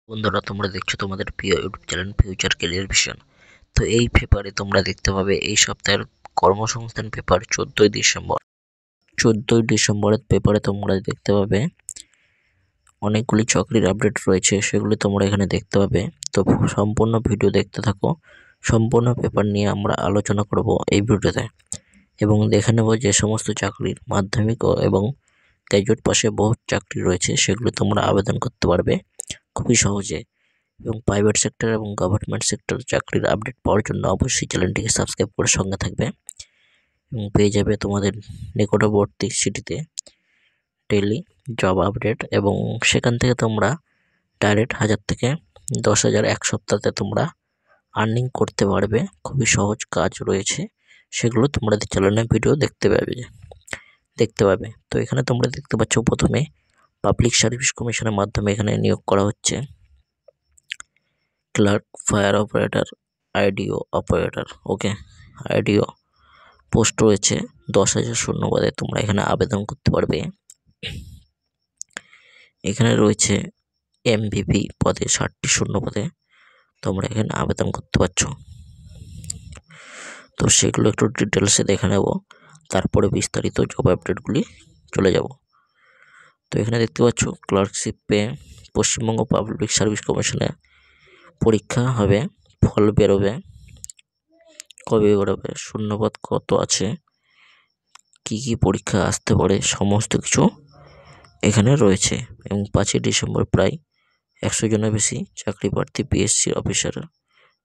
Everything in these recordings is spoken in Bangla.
বন্ধুরা, তোমরা দেখছো তোমাদের প্রিয় YouTube channel future career vision. তো এই পেপারে তোমরা দেখতে পাবে এই সপ্তাহের কর্মসংস্থান পেপার 14ই ডিসেম্বর। 14ই ডিসেম্বরের পেপারে তোমরা দেখতে পাবে অনেকগুলি চাকরির আপডেট রয়েছে, সেগুলি তোমরা এখানে দেখতে পাবে। তো সম্পূর্ণ ভিডিও দেখতে থাকো। সম্পূর্ণ পেপার নিয়ে আমরা আলোচনা করব এই ভিডিওতে এবং দেখে নেব যে সমস্ত চাকরির মাধ্যমিক এবং গ্র্যাজুয়েট পাশে বহু চাকরি রয়েছে, সেগুলি তোমরা আবেদন করতে পারবে খুবই সহজে। এবং প্রাইভেট সেক্টর এবং গভর্নমেন্ট সেক্টর চাকরির আপডেট পাওয়ার জন্য অবশ্যই চ্যানেলটিকে সাবস্ক্রাইব করে সঙ্গে থাকবে এবং পেয়ে যাবে তোমাদের নিকটবর্তী সিটিতে ডেইলি জব আপডেট, এবং সেখান থেকে তোমরা ডাইরেক্ট 1000 থেকে 10,000 এক সপ্তাহে তোমরা আর্নিং করতে পারবে। খুবই সহজ কাজ রয়েছে, সেগুলো তোমরা চ্যানেলে ভিডিও দেখতে পাবে। তো এখানে তোমরা দেখতে পাচ্ছ প্রথমে পাবলিক সার্ভিস কমিশনের মাধ্যমে এখানে নিয়োগ করা হচ্ছে ক্লার্ক, ফায়ার অপারেটর, আইডিও অপারেটর। ওকে, আইডিও পোস্ট রয়েছে 10,000 শূন্যপদে, তোমরা এখানে আবেদন করতে পারবে। এখানে রয়েছে এমভিপি পদে 60টি শূন্যপদে, তোমরা এখানে আবেদন করতে পারছো। তো সেগুলো একটু ডিটেলসে দেখে নেব, তারপরে বিস্তারিত জব আপডেটগুলি চলে যাব। তো এখানে দেখতে পাচ্ছ ক্লার্কশিপে পশ্চিমবঙ্গ পাবলিক সার্ভিস কমিশনে পরীক্ষা হবে, ফল বেরোবে, কবে বেরোবে, শূন্যপদ কত আছে, কি কি পরীক্ষা আসতে পারে, সমস্ত কিছু এখানে রয়েছে। এবং 5ই ডিসেম্বর প্রায় 100 জনের বেশি চাকরি প্রার্থী পিএসসি অফিসার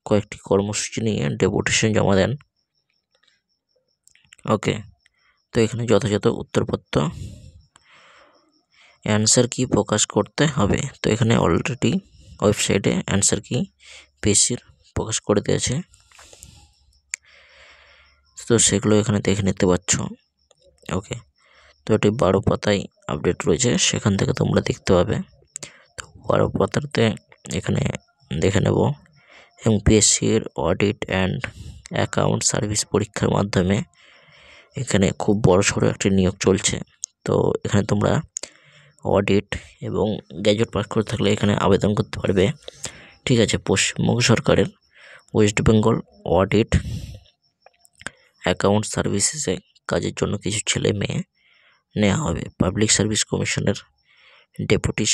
কয়েকটি কর্মসূচি নিয়ে ডেপুটেশন জমা দেন। ওকে, তো এখানে যথাযথ উত্তরপত্র অ্যান্সার কি প্রকাশ করতে হবে। তো এখানে অলরেডি ওয়েবসাইটে অ্যান্সার কি পিএসসির প্রকাশ করে দিয়েছে, তো সেগুলো এখানে দেখে নিতে পারছো। ওকে, তো এটি 12 পাতায় আপডেট রয়েছে, সেখান থেকে তোমরা দেখতে পাবে। তো 12 পাতাতে এখানে দেখে নেব। এবং পিএসসির অডিট অ্যান্ড অ্যাকাউন্ট সার্ভিস পরীক্ষার মাধ্যমে এখানে খুব বড়সড় একটি নিয়োগ চলছে। তো এখানে তোমরা অডিট এবং গ্র্যাজুয়েট পাস করে থাকলে এখানে আবেদন করতে পারবে। ঠিক আছে, পশ্চিমবঙ্গ সরকারের ওয়েস্ট বেঙ্গল অডিট অ্যাকাউন্ট সার্ভিসেসে কাজের জন্য কিছু ছেলে মেয়ে নেওয়া হবে। পাবলিক সার্ভিস কমিশনের ডেপুটি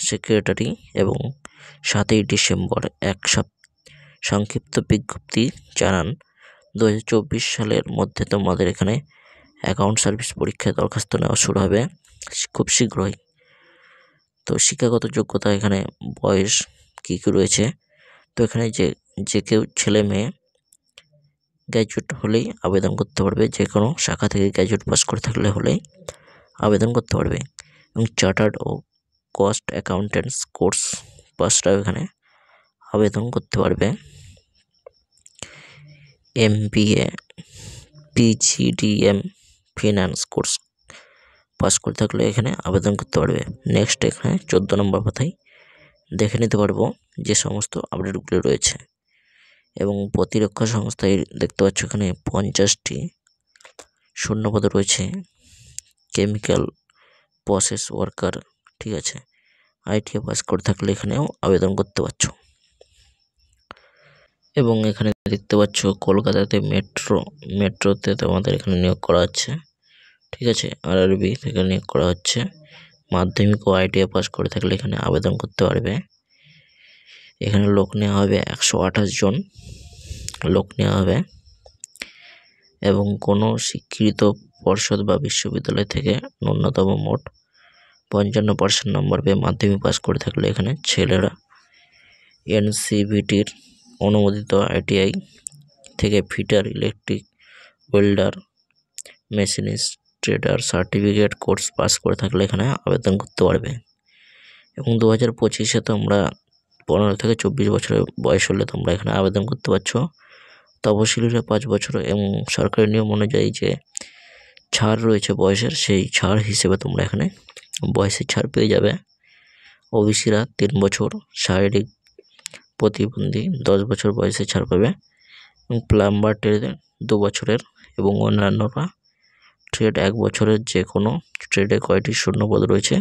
সেক্রেটারি এবং 7ই ডিসেম্বর এক সংক্ষিপ্ত বিজ্ঞপ্তি জানান 2024 সালের মধ্যে তোমাদের এখানে অ্যাকাউন্ট সার্ভিস পরীক্ষায় দরখাস্ত নেওয়া শুরু হবে খুব শীঘ্রই। তো শিক্ষাগত যোগ্যতা এখানে বয়স কী কী রয়েছে, তো এখানে যে কেউ ছেলে মেয়ে গ্র্যাজুয়েট হলেই আবেদন করতে পারবে, যে কোনো শাখা থেকে গ্র্যাজুয়েট পাস করে থাকলে হলেই আবেদন করতে পারবে। এবং চার্টার্ড ও কস্ট অ্যাকাউন্টেন্টস কোর্স পাসরাও এখানে আবেদন করতে পারবে। MBA PGDM finance course pass করে থাকলে এখানে আবেদন করতে পারবে। নেক্সট এখানে 14 নম্বর পাতায় দেখে নিতে পারবো যে সমস্ত আপডেটগুলি রয়েছে। এবং প্রতিরক্ষা সংস্থায় দেখতে পাচ্ছ এখানে 50টি শূন্যপদ রয়েছে। কেমিক্যাল প্রসেস ওয়ার্কার, ঠিক আছে, ITI পাস করে থাকলে এখানেও আবেদন করতে পারছো। এবং এখানে দেখতে পাচ্ছ কলকাতাতে মেট্রোতে তোমাদের এখানে নিয়োগ করা হচ্ছে। ঠিক আছে, RRB থেকে নিয়োগ করা হচ্ছে। মাধ্যমিক ও ITI পাস করে থাকলে এখানে আবেদন করতে পারবে। এখানে লোক নেওয়া হবে 128 জন লোক নেওয়া হবে। এবং কোনো স্বীকৃত পর্ষদ বা বিশ্ববিদ্যালয় থেকে ন্যূনতম মোট 55% নম্বর পেয়ে মাধ্যমিক পাস করে থাকলে এখানে ছেলেরা NCVTর অনুমোদিত ITI থেকে fitter, electric, welder, machinist, trader certificate course pass করে থাকলে এখানে আবেদন করতে পারবে। এবং 2025-এ তোমরা 15 থেকে 24 বছরের বয়স হলে তোমরা এখানে আবেদন করতে পারছো। তপশিলীরা 5 বছর এবং সরকারি নিয়ম অনুযায়ী যে ছাড় রয়েছে বয়সের, সেই ছাড় হিসেবে তোমরা এখানে বয়সের ছাড় পেয়ে যাবে। OBCরা 3 বছর, শারীরিক প্রতিবন্ধী 10 বছর বয়সে ছাড় পাবে। এবং প্লাম্বার ট্রেড 2 বছরের, এবং অন্যান্যরা ট্রেড 1 বছরের। যে কোনো ট্রেডে কয়টি শূন্যপদ রয়েছে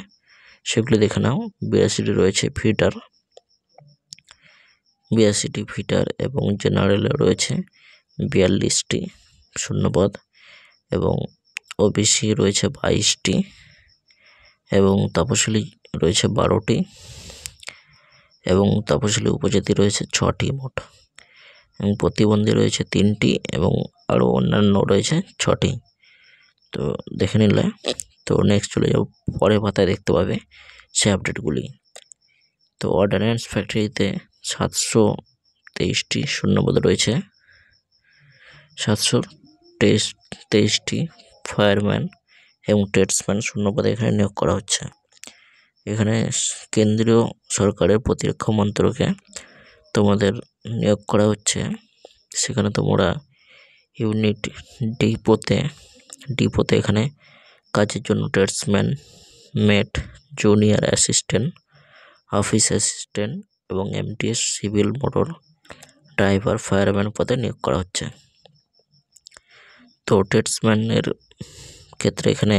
সেগুলি দেখে নাও। 82টি রয়েছে ফিটার, 82টি ফিটার এবং জেনারেলে রয়েছে 42টি শূন্যপদ এবং ওবিসি রয়েছে 22টি এবং তপশিলি রয়েছে 12টি এবং তপশিলি উপজাতি রয়েছে 6টি মোট এবং প্রতিবন্ধী রয়েছে 3টি এবং আরও অন্যান্য রয়েছে 6টি। তো দেখে নিলে। তো নেক্সট চলে যাও, পরের পাতায় দেখতে পাবে সে আপডেটগুলি। তো অর্ডিন্যান্স ফ্যাক্টরিতে 723টি শূন্যপদ রয়েছে, 723টি ফায়ারম্যান এবং ট্রেডসম্যান শূন্যপদে এখানে নিয়োগ করা হচ্ছে। এখানে কেন্দ্রীয় সরকারের প্রতিরক্ষা মন্ত্রকে তোমাদের নিয়োগ করা হচ্ছে। সেখানে তোমরা ইউনিট ডিপোতে এখানে কাজের জন্য ট্রেডসম্যান, মেট, জুনিয়র অ্যাসিস্ট্যান্ট, অফিস অ্যাসিস্ট্যান্ট এবং MTS civil motor driver fireman পদে নিয়োগ করা হচ্ছে। তো ট্রেডসম্যানের ক্ষেত্রে এখানে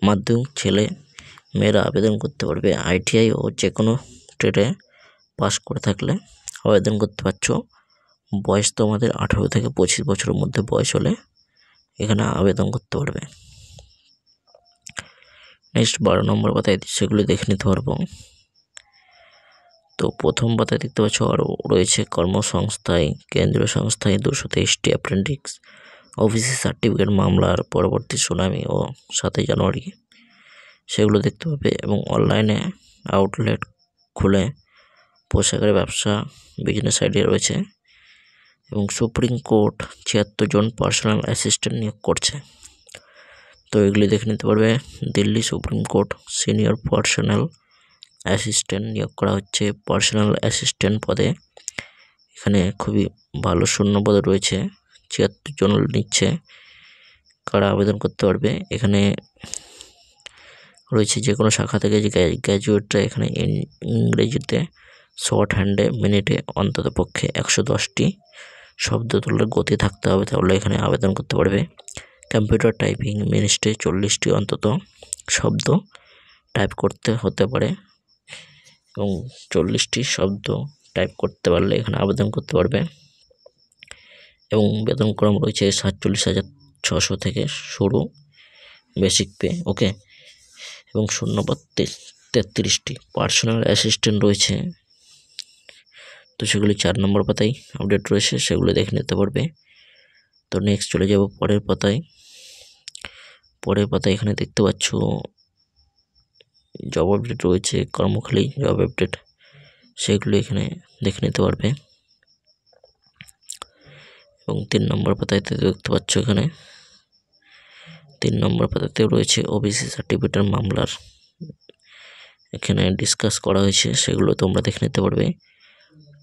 মাধ্যমিক ছেলে মেয়েরা আবেদন করতে পারবে। আইটিআই ও যে কোনো ট্রেডে পাস করে থাকলে আবেদন করতে পারছো। বয়স তোমাদের 18 থেকে 25 বছরের মধ্যে বয়স হলে এখানে আবেদন করতে পারবে। নেক্সট 12 নম্বর পাতায় সেগুলি দেখে নিতে পারবো। তো প্রথম পাতায় দেখতে পাচ্ছ আরও রয়েছে কর্মসংস্থায় কেন্দ্রীয় সংস্থায় 223টি অ্যাপ্রেন্টিস অফিসে সার্টিফিকেট মামলার পরবর্তী শুনানি ও 7 জানুয়ারি সেগুলো দেখতে পাবে এবং অনলাইনে আউটলেট খুলে পোশাকের ব্যবসা বিজনেস আইডিয়া রয়েছে এবং সুপ্রিম কোর্ট 76 জন পার্সোনাল অ্যাসিস্ট্যান্ট নিয়োগ করছে। তো এগুলি দেখে নিতে পারবে। Delhi supreme court senior personal assistant নিয়োগ করা হচ্ছে পার্সোনাল অ্যাসিস্ট্যান্ট পদে। এখানে খুবই ভালো শূন্যপদ রয়েছে, 76 জন নিচ্ছে। কারা আবেদন করতে পারবে? এখানে রয়েছে যে কোনো শাখা থেকে যে গ্র্যাজুয়েটরা এখানে ইংরেজিতে শর্ট হ্যান্ডে মিনিটে অন্তত পক্ষে 110টি শব্দ তুলার গতি থাকতে হবে, তাহলে এখানে আবেদন করতে পারবে। কম্পিউটার টাইপিং মিনিটে 40টি অন্তত শব্দ টাইপ করতে হতে পারে এবং 40টি শব্দ টাইপ করতে পারলে এখানে আবেদন করতে পারবে এবং বেতনক্রম রয়েছে 47,600 থেকে শুরু বেসিক পে। ওকে, এবং শূন্যপদ 33টি পার্সোনাল অ্যাসিস্ট্যান্ট রয়েছে। তো সেগুলি 4 নম্বর পাতায় আপডেট রয়েছে, সেগুলো দেখে নিতে পারবে। তো নেক্সট চলে যাব পরের পাতায়। এখানে দেখতে পাচ্ছ জব আপডেট রয়েছে, কর্মখালী জব আপডেট, সেগুলো এখানে দেখে নিতে পারবে। এবং 3 নম্বর পাতায় দেখতে পাচ্ছ এখানে 3 নম্বর পাতাতেও রয়েছে ওবিসি সার্টিফিকেটের মামলার এখানে ডিসকাস করা হয়েছে, সেগুলো তোমরা দেখে নিতে পারবে।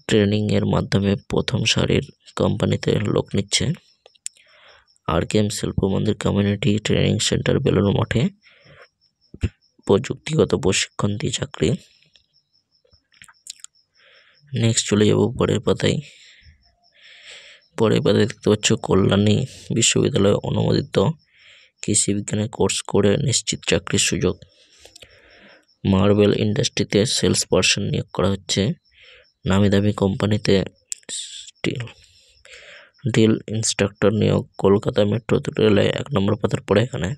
ট্রেনিং এর মাধ্যমে প্রথম সারির কোম্পানিতে লোক নিচ্ছে। আরকেএম শিল্প মন্দির কমিউনিটি ট্রেনিং সেন্টার বেলুন মঠে প্রযুক্তিগত প্রশিক্ষণ দিয়ে চাকরি। নেক্সট চলে যাব পরের পাতায় দেখতে পাচ্ছ কল্যাণী বিশ্ববিদ্যালয় অনুমোদিত কৃষি বিজ্ঞানের কোর্স করে নিশ্চিত চাকরির সুযোগ। মার্বেল ইন্ডাস্ট্রিতে সেলস পারসন নিয়োগ করা হচ্ছে। নামি দামি কোম্পানিতে ডিল ইন্সট্রাক্টর নিয়োগ। কলকাতা মেট্রো রেলে 1 নম্বর পাতার পরে এখানে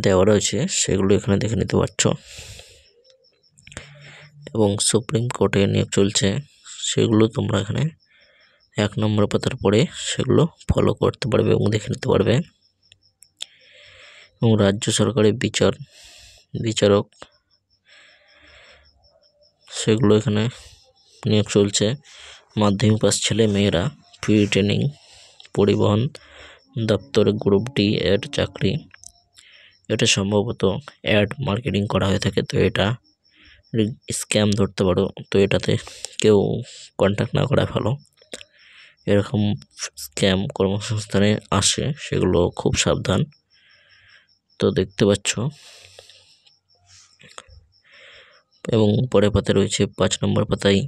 দেওয়া রয়েছে, সেগুলো এখানে দেখে নিতে পারছো। এবং সুপ্রিম কোর্টে নিয়োগ চলছে, সেগুলো তোমরা এখানে 1 নম্বর পাতার পরে সেগুলো ফলো করতে পারবে এবং দেখে নিতে পারবে। এবং রাজ্য সরকারের বিচারক সেগুলো এখানে নিয়োগ চলছে। মাধ্যমিক পাস ছেলে মেয়েরা ফ্রি ট্রেনিং। পরিবহন দপ্তরে গ্রুপ ডি এর চাকরি। এটা সম্ভবত অ্যাড মার্কেটিং করা হয়ে থাকে, তো এটা স্ক্যাম ধরতে পারো, তো এটাতে কেউ কন্ট্যাক্ট না করা ভালো। এরকম স্ক্যাম কর্মসংস্থানে আসে, সেগুলো খুব সাবধান। তো দেখতে পাচ্ছ এবং পরের পাতায় রয়েছে 5 নম্বর পাতায়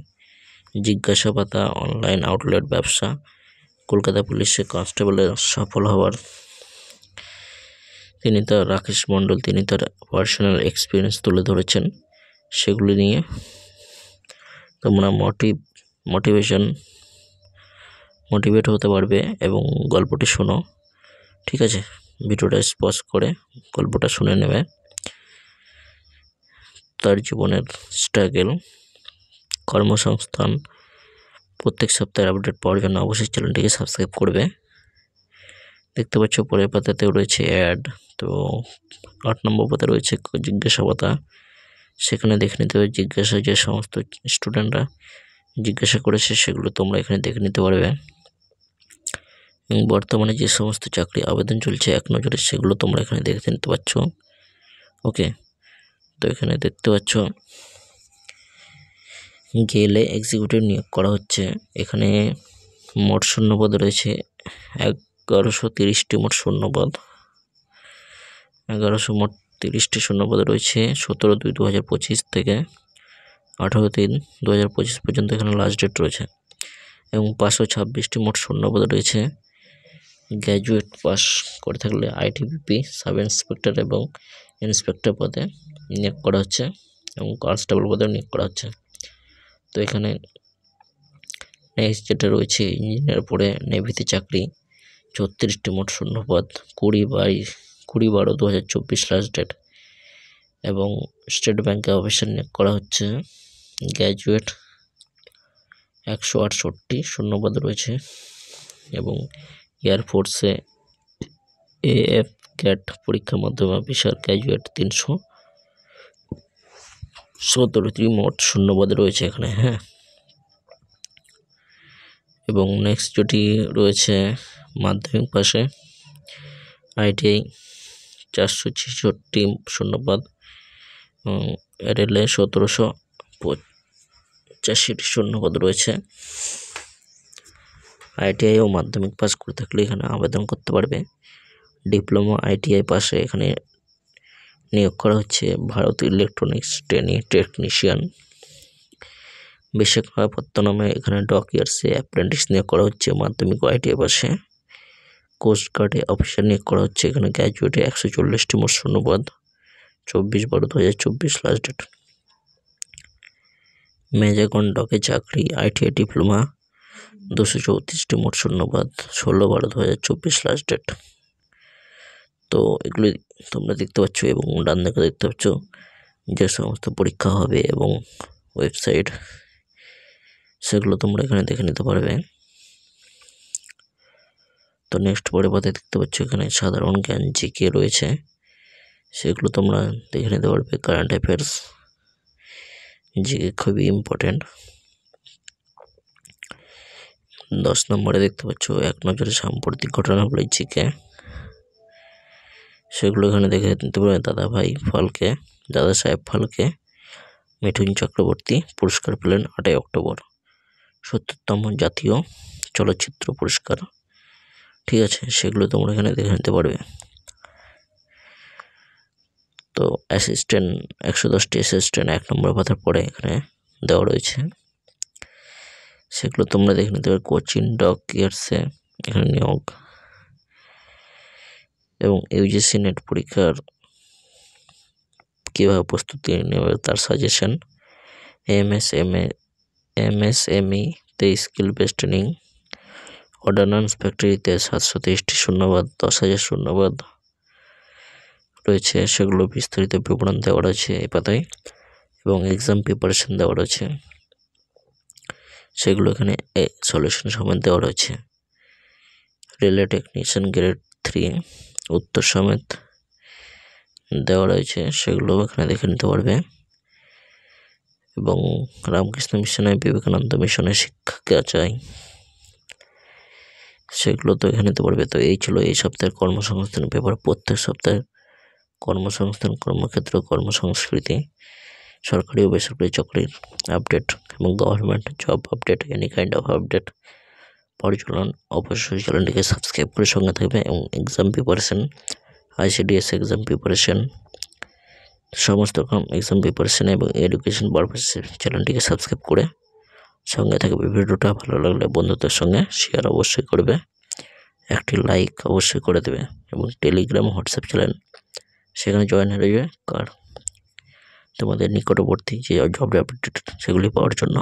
জিজ্ঞাসা পাতা অনলাইন আউটলেট ব্যবসা। কলকাতা পুলিশে কনস্টেবলের সফল হওয়ার রাকেশ মণ্ডল তিনি তার পার্সোনাল এক্সপিরিয়েন্স তুলে ধরেছেন, সেগুলি নিয়ে তোমরা মোটিভ মোটিভেট হতে পারবে এবং গল্পটি শোনো। ঠিক আছে, ভিডিওটা পজ করে গল্পটা শুনে নেবে। তার জীবনের স্ট্রাগল, কর্মসংস্থান প্রত্যেক সপ্তাহে আপডেট পাওয়ার জন্য অবশ্যই চ্যানেলটিকে সাবস্ক্রাইব করবে। দেখতে পাচ্ছ পরের পাতাতেও রয়েছে অ্যাড। তো 8 নম্বর পাতা রয়েছে জিজ্ঞাসাবাতা। সেখানে দেখে নিতে হবে জিজ্ঞাসা যে সমস্ত স্টুডেন্টরা জিজ্ঞাসা করেছে সেগুলো তোমরা এখানে দেখে নিতে পারবে। এবং বর্তমানে যে সমস্ত চাকরি আবেদন চলছে এক নজরে সেগুলো তোমরা এখানে দেখে নিতে পারছো। ওকে, তো এখানে দেখতে পাচ্ছ গেলে এক্সিকিউটিভ নিয়োগ করা হচ্ছে। এখানে মোট শূন্যপদ রয়েছে 1130টি মোট শূন্যপদ। 1130টি শূন্যপদ রয়েছে 17/2/2025 থেকে 18/3/2025 পর্যন্ত এখানে লাস্ট ডেট রয়েছে। এবং 526টি মোট শূন্যপদ রয়েছে। গ্র্যাজুয়েট পাস করে থাকলে আইটিবিপি, সাব ইন্সপেক্টর এবং ইন্সপেক্টর পদে নিয়োগ করা হচ্ছে এবং কনস্টেবল পদেও নিয়োগ করা হচ্ছে। তো এখানে নেক্সট যেটা রয়েছে ইঞ্জিনিয়ার পরে নেভিতে চাকরি, 36টি মোট শূন্যপদ, 20/12/2024 লাস্ট ডেট। এবং স্টেট ব্যাংকে অফিসার নিয়োগ করা হচ্ছে। গ্র্যাজুয়েট 168টি শূন্যপদ রয়েছে। এবং এয়ারফোর্সে AF ক্যাট পরীক্ষার মাধ্যমে অফিসার গ্র্যাজুয়েট 317টি মোট শূন্যপদ রয়েছে এখানে। হ্যাঁ, এবং নেক্সট যেটি রয়েছে মাধ্যমিক পাশে ITI 466টি শূন্যপদ, রেলে 1785টি শূন্যপদ রয়েছে। ITI ও মাধ্যমিক পাস করে থাকলে এখানে আবেদন করতে পারবে। ডিপ্লোমা ITI পাশে এখানে নিয়োগ করা হচ্ছে ভারত ইলেকট্রনিক্স টেকনিশিয়ান। বিশাখাপত্তনমে এখানে ডক ইয়ার্সে অ্যাপ্রেন্টিস নিয়োগ করা হচ্ছে মাধ্যমিক ও ITI পাশে। কোস্ট গার্ডে অফিসার নিয়োগ করা হচ্ছে এখানে গ্র্যাজুয়েটে 140টি মোট শূন্যপদ, 24/12/2024 লাস্ট ডেট। মেজাগন ডকে চাকরি ITI ডিপ্লোমা 234টি মোট শূন্যপদ, 16/12/2024 লাস্ট ডেট। তো এগুলি তোমরা দেখতে পাচ্ছ এবং ডান দিকে দেখতে পাচ্ছ যে সমস্ত পরীক্ষা হবে এবং ওয়েবসাইট, সেগুলো তোমরা এখানে দেখে নিতে পারবে। তো নেক্সট পরের পাতায় দেখতে পাচ্ছ এখানে সাধারণ জ্ঞান GK রয়েছে, সেগুলো তোমরা দেখে নিতে পারবে। কারেন্ট অ্যাফেয়ার্স GK খুবই ইম্পর্টেন্ট। 10 নম্বরে দেখতে পাচ্ছ এক নজরে সাম্প্রতিক ঘটনাগুলো GK, সেগুলো এখানে দেখে নিতে পারবে। দাদা সাহেব ফালকে মিঠুন চক্রবর্তী পুরস্কার পেলেন 8 অক্টোবর, 70তম জাতীয় চলচ্চিত্র পুরস্কার। ঠিক আছে, সেগুলো তোমরা এখানে দেখে নিতে পারবে। তো অ্যাসিস্ট্যান্ট 110টি অ্যাসিস্ট্যান্ট 1 নম্বর পাতার পরে এখানে দেওয়া রয়েছে, সেগুলো তোমরা দেখে নিতে পারবে। কোচিং ডক ইয়ার্সে এখানে নিয়োগ এবং UGC নেট পরীক্ষার কীভাবে প্রস্তুতি নেবে তার সাজেশন। MSME-তে স্কিল বেসড ট্রেনিং। অর্ডন্যান্স ফ্যাক্টরিতে 723টি শূন্যপদ, 10,000 শূন্যপদ রয়েছে, সেগুলো বিস্তারিত বিবরণ দেওয়া রয়েছে এই পাতায়। এবং এক্সাম প্রিপারেশন দেওয়া রয়েছে, সেগুলো এখানে সলিউশন সমেত দেওয়া রয়েছে। রেলে টেকনিশিয়ান গ্রেড 3 উত্তর সমেত দেওয়া রয়েছে, সেগুলো এখানে দেখে নিতে পারবে। এবং রামকৃষ্ণ মিশনে বিবেকানন্দ মিশনের শিক্ষা চাই, সেগুলো তো এখানে নিতে পারবে। তো এই ছিল এই সপ্তাহের কর্মসংস্থান পেপার। প্রত্যেক সপ্তাহে কর্মসংস্থান, কর্মক্ষেত্র, কর্মসংস্কৃতি, সরকারি ও বেসরকারি চাকরির আপডেট এবং government job update, any kind of update পাওয়ার জন্য অবশ্যই চ্যানেলটিকে সাবস্ক্রাইব করে সঙ্গে থাকবে। এবং exam preparation, ICDS exam preparation, সমস্ত রকম এক্সাম প্রিপারেশন এবং এডুকেশন পারপাসে চ্যানেলটিকে সাবস্ক্রাইব করে সঙ্গে থাকবে। ভিডিওটা ভালো লাগলে বন্ধুদের সঙ্গে শেয়ার অবশ্যই করবে, একটি লাইক অবশ্যই করে দেবে এবং টেলিগ্রাম হোয়াটসঅ্যাপ চ্যানেল সেখানে জয়েন হয়ে যাবে তোমাদের নিকটবর্তী যে জব আপডেট সেগুলি পাওয়ার জন্য।